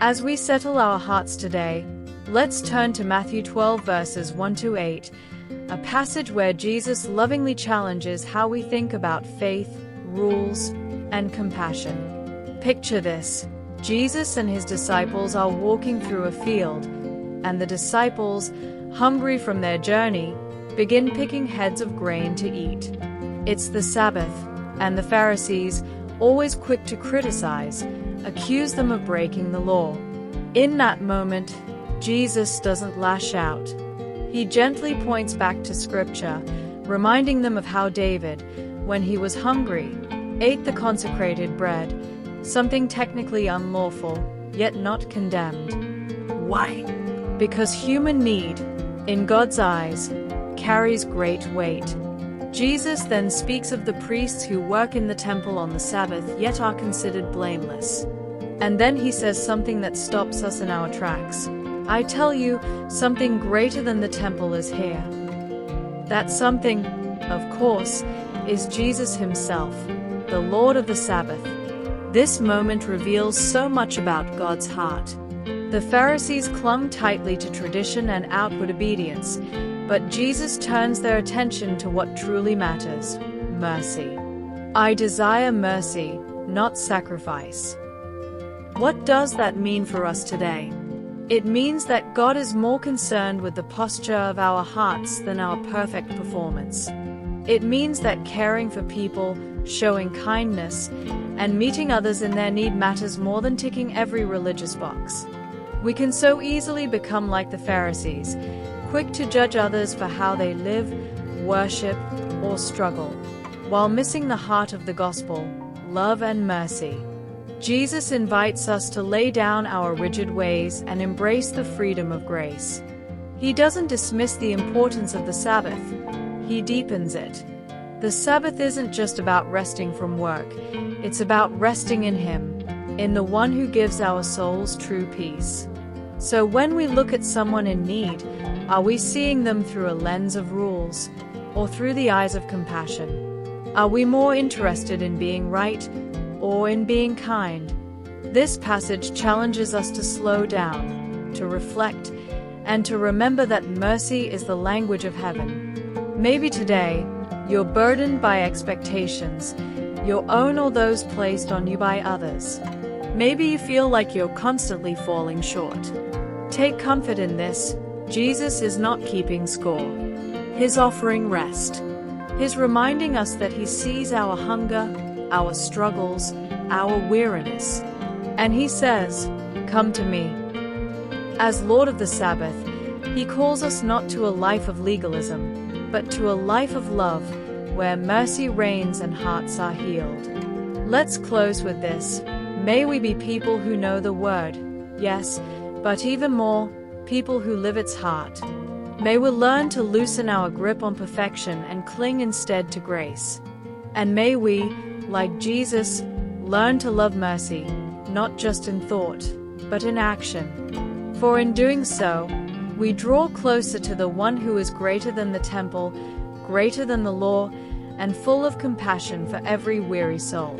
As we settle our hearts today, let's turn to Matthew 12 verses 1-8, a passage where Jesus lovingly challenges how we think about faith, rules, and compassion. Picture this. Jesus and his disciples are walking through a field, and the disciples, hungry from their journey, begin picking heads of grain to eat. It's the Sabbath, and the Pharisees, always quick to criticize, accuse them of breaking the law. In that moment, Jesus doesn't lash out. He gently points back to Scripture, reminding them of how David, when he was hungry, ate the consecrated bread, something technically unlawful, yet not condemned. Why? Because human need, in God's eyes, carries great weight. Jesus then speaks of the priests who work in the temple on the Sabbath yet are considered blameless. And then he says something that stops us in our tracks. I tell you, something greater than the temple is here. That something, of course, is Jesus himself, the Lord of the Sabbath. This moment reveals so much about God's heart. The Pharisees clung tightly to tradition and outward obedience, but Jesus turns their attention to what truly matters: mercy. I desire mercy, not sacrifice. What does that mean for us today? It means that God is more concerned with the posture of our hearts than our perfect performance. It means that caring for people, showing kindness, and meeting others in their need matters more than ticking every religious box. We can so easily become like the Pharisees, quick to judge others for how they live, worship, or struggle, while missing the heart of the gospel, love and mercy. Jesus invites us to lay down our rigid ways and embrace the freedom of grace. He doesn't dismiss the importance of the Sabbath, he deepens it. The Sabbath isn't just about resting from work, it's about resting in Him, in the one who gives our souls true peace. So when we look at someone in need, are we seeing them through a lens of rules, or through the eyes of compassion? Are we more interested in being right, or in being kind? This passage challenges us to slow down, to reflect, and to remember that mercy is the language of heaven. Maybe today, you're burdened by expectations, your own or those placed on you by others. Maybe you feel like you're constantly falling short. Take comfort in this: Jesus is not keeping score. He's offering rest. He's reminding us that He sees our hunger, our struggles, our weariness. And He says, "Come to me." As Lord of the Sabbath, He calls us not to a life of legalism, but to a life of love, where mercy reigns and hearts are healed. Let's close with this. May we be people who know the Word, yes, but even more, people who live its heart. May we learn to loosen our grip on perfection and cling instead to grace. And may we, like Jesus, learn to love mercy, not just in thought, but in action. For in doing so, we draw closer to the one who is greater than the temple, greater than the law, and full of compassion for every weary soul.